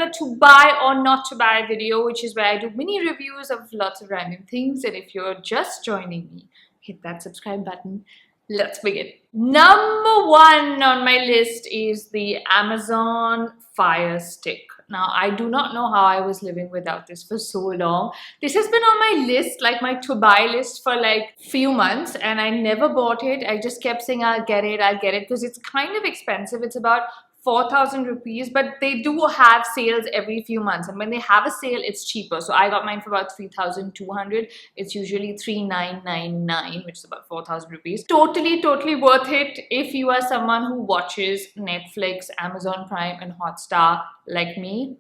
another to buy or not to buy video, which is where I do mini reviews of lots of random things. And if you're just joining me, hit that subscribe button. Let's begin. Number one on my list is the Amazon Fire Stick. Now, I do not know how I was living without this for so long. This has been on my list, like my to buy list, for like few months, and I never bought it. I just kept saying I'll get it, because it's kind of expensive. It's about 4,000 rupees, but they do have sales every few months, and when they have a sale, it's cheaper. So I got mine for about 3,200. It's usually 3,999, which is about 4,000 rupees. Totally worth it if you are someone who watches Netflix, Amazon Prime, and Hotstar like me.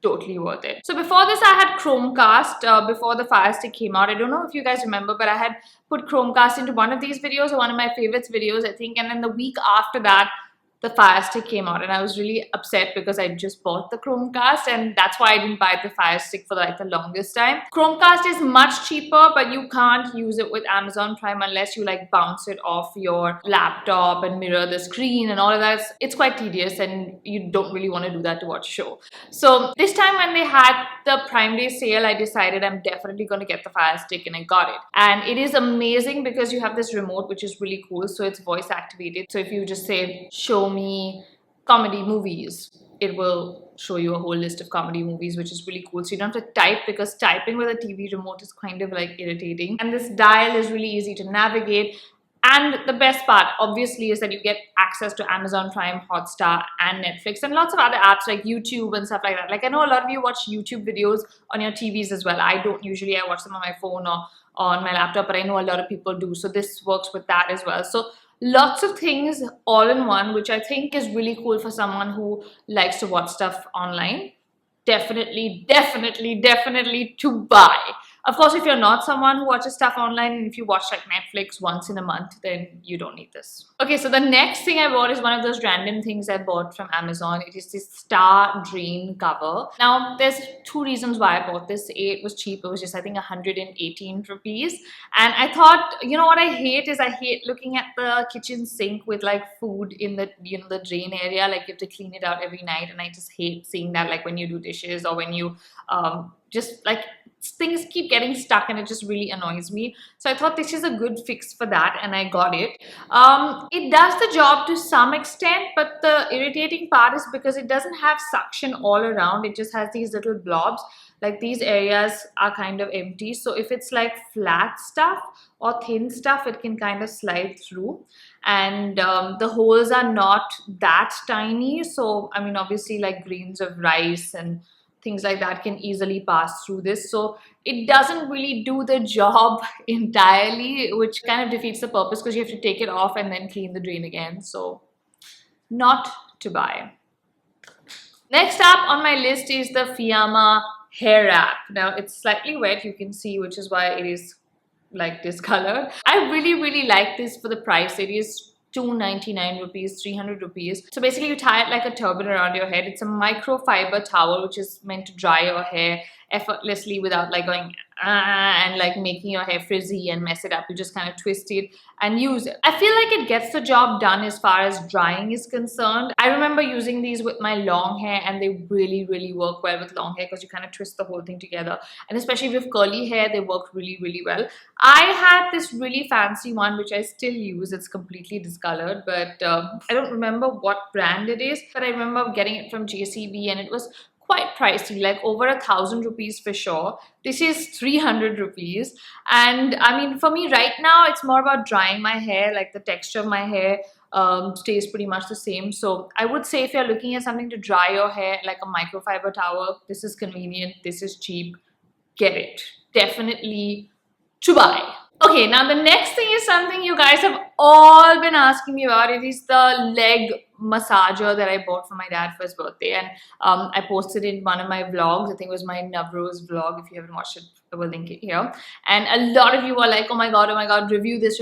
Totally worth it. So before this, I had Chromecast. Before the Fire Stick came out, I don't know if you guys remember, but I had put Chromecast into one of these videos, or one of my favorites videos, I think. And then the week after that, the Fire Stick came out, and I was really upset because I just bought the Chromecast, and that's why I didn't buy the Fire Stick for like the longest time. Chromecast is much cheaper, but you can't use it with Amazon Prime unless you like bounce it off your laptop and mirror the screen and all of that. It's quite tedious, and you don't really want to do that to watch a show. So this time when they had the Prime Day sale, I decided I'm definitely going to get the Fire Stick, and I got it. And it is amazing because you have this remote, which is really cool. So it's voice activated. So if you just say, show me comedy movies, it will show you a whole list of comedy movies, which is really cool. So you don't have to type, because typing with a TV remote is kind of like irritating. And this dial is really easy to navigate. And the best part, obviously, is that you get access to Amazon Prime, Hotstar, and Netflix, and lots of other apps like YouTube and stuff like that. Like, I know a lot of you watch YouTube videos on your TVs as well. I don't usually. I watch them on my phone or on my laptop, but I know a lot of people do. So this works with that as well. So lots of things all in one, which I think is really cool for someone who likes to watch stuff online. Definitely to buy. Of course, if you're not someone who watches stuff online, and if you watch like Netflix once in a month, then you don't need this. Okay, so the next thing I bought is one of those random things I bought from Amazon. It is this star drain cover. Now, there's two reasons why I bought this. A, it was cheap. It was just, I think, 118 rupees. And I thought, you know what I hate is I hate looking at the kitchen sink with like food in the, you know, the drain area. Like you have to clean it out every night. And I just hate seeing that, like when you do dishes or when you just like things keep getting stuck, and it just really annoys me. So I thought this is a good fix for that, and I got it. It does the job to some extent, but the irritating part is because it doesn't have suction all around. It just has these little blobs. Like these areas are kind of empty. So if it's like flat stuff or thin stuff, it can kind of slide through. And the holes are not that tiny. So, I mean, obviously like grains of rice and things like that can easily pass through this. So it doesn't really do the job entirely, which kind of defeats the purpose, because you have to take it off and then clean the drain again. So not to buy. Next up on my list is the Fiyama hair wrap. Now it's slightly wet, you can see, which is why it is like discolored. I really like this for the price. It is 299 rupees, 300 rupees. So basically you tie it like a turban around your head. It's a microfiber towel, which is meant to dry your hair effortlessly without like going and like making your hair frizzy and mess it up. You just kind of twist it and use it. I feel like it gets the job done as far as drying is concerned. I remember using these with my long hair, and they really work well with long hair because you kind of twist the whole thing together. And especially with curly hair, they work really well. I had this really fancy one, which I still use. It's completely discolored, but I don't remember what brand it is, but I remember getting it from JCB, and it was quite pricey, like over 1,000 rupees for sure. This is 300 rupees. And I mean, for me right now, it's more about drying my hair. Like the texture of my hair stays pretty much the same. So I would say if you're looking at something to dry your hair, like a microfiber towel, this is convenient, this is cheap, get it. Definitely to buy. Okay, now the next thing is something you guys have all been asking me about. It is the leg massager that I bought for my dad for his birthday, and I posted it in one of my vlogs. I think it was my Navroz vlog. If you haven't watched it, I will link it here. And a lot of you are like, oh my god, review this.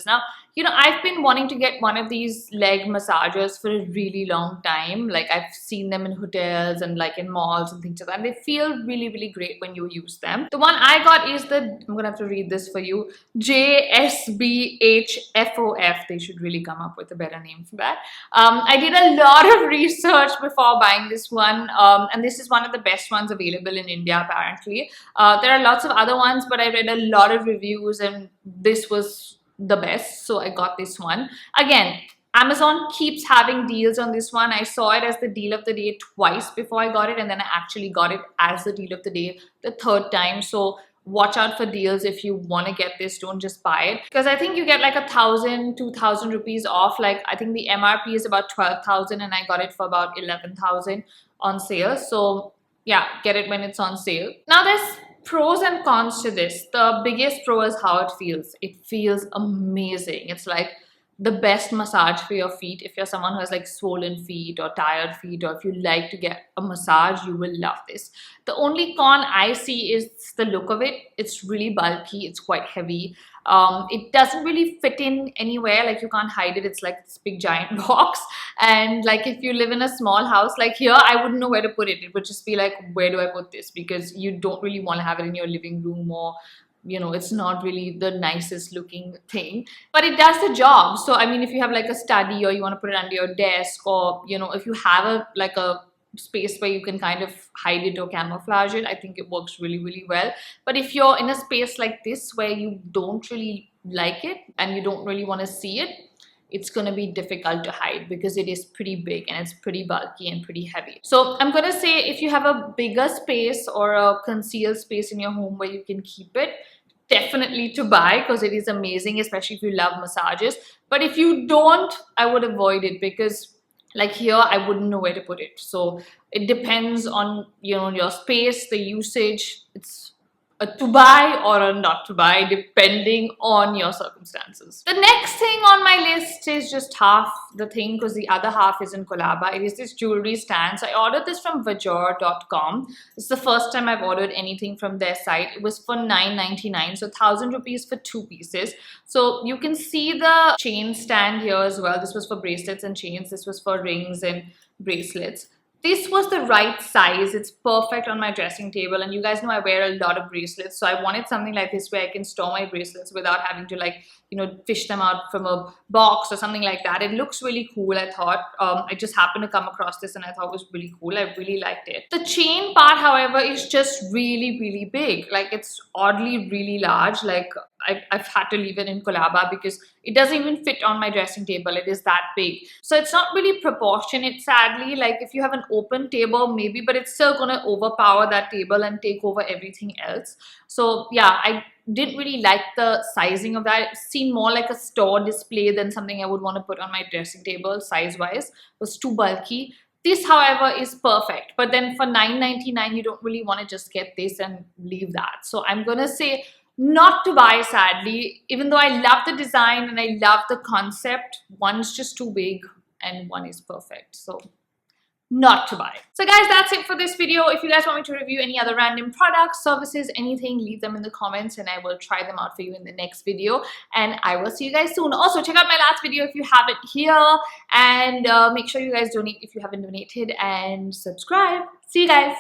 Now, you know, I've been wanting to get one of these leg massagers for a really long time. Like I've seen them in hotels and like in malls and things like that. And they feel really great when you use them. The one I got is the, I'm gonna have to read this for you, JSBH FOF. They should really come up with a better name for that. I did a lot of research before buying this one, and this is one of the best ones available in India apparently. There are lots of other ones, but I read a lot of reviews and this was the best, so I got this one. Again, Amazon keeps having deals on this one. I saw it as the deal of the day twice before I got it, and then I actually got it as the deal of the day the third time. So watch out for deals if you want to get this. Don't just buy it, because I think you get like 1,000, 2,000 rupees off. Like I think the MRP is about 12,000 and I got it for about 11,000 on sale. So yeah, get it when it's on sale. Now there's pros and cons to this. The biggest pro is how it feels. It feels amazing. It's like the best massage for your feet. If you're someone who has like swollen feet or tired feet, or if you like to get a massage, you will love this. The only con I see is the look of it. It's really bulky. It's quite heavy. It doesn't really fit in anywhere. Like you can't hide it. It's like this big giant box. And like if you live in a small house like here, I wouldn't know where to put it. It would just be like, where do I put this? Because you don't really want to have it in your living room, or you know, it's not really the nicest looking thing, but it does the job. So I mean, if you have like a study, or you want to put it under your desk, or you know, if you have a space where you can kind of hide it or camouflage it, I think it works really, really well. But if you're in a space like this where you don't really like it and you don't really want to see it, it's going to be difficult to hide because it is pretty big and it's pretty bulky and pretty heavy. So I'm going to say, if you have a bigger space or a concealed space in your home where you can keep it, definitely to buy, because it is amazing, especially if you love massages. But if you don't, I would avoid it, because like here, I wouldn't know where to put it. So it depends on, you know, your space, the usage. It's a to buy or a not to buy, depending on your circumstances. The next thing on my list is just half the thing, because the other half is in Colaba. It is this jewelry stand. So I ordered this from Vajor.com. It's the first time I've ordered anything from their site. It was for $9.99, so 1,000 rupees for 2 pieces. So you can see the chain stand here as well. This was for bracelets and chains. This was for rings and bracelets. This was the right size. It's perfect on my dressing table, and you guys know I wear a lot of bracelets, so I wanted something like this where I can store my bracelets without having to, like, you know, fish them out from a box or something like that. It looks really cool, I thought. I just happened to come across this and I thought it was really cool. I really liked it. The chain part, however, is just really, really big. Like, it's oddly really large. Like, I've had to leave it in Colaba because it doesn't even fit on my dressing table. It is that big. So it's not really proportionate, sadly. Like, if you have an open table, maybe, but it's still gonna overpower that table and take over everything else. So yeah, I didn't really like the sizing of that. It seemed more like a store display than something I would want to put on my dressing table size-wise. It was too bulky. This, however, is perfect. But then for $9.99, you don't really want to just get this and leave that. So I'm gonna say not to buy, sadly, even though I love the design and I love the concept. One's just too big and one is perfect. So not to buy. So guys, that's it for this video. If you guys want me to review any other random products, services, anything, leave them in the comments and I will try them out for you in the next video. And I will see you guys soon. Also, check out my last video if you haven't here, and make sure you guys donate if you haven't donated, and subscribe. See you guys.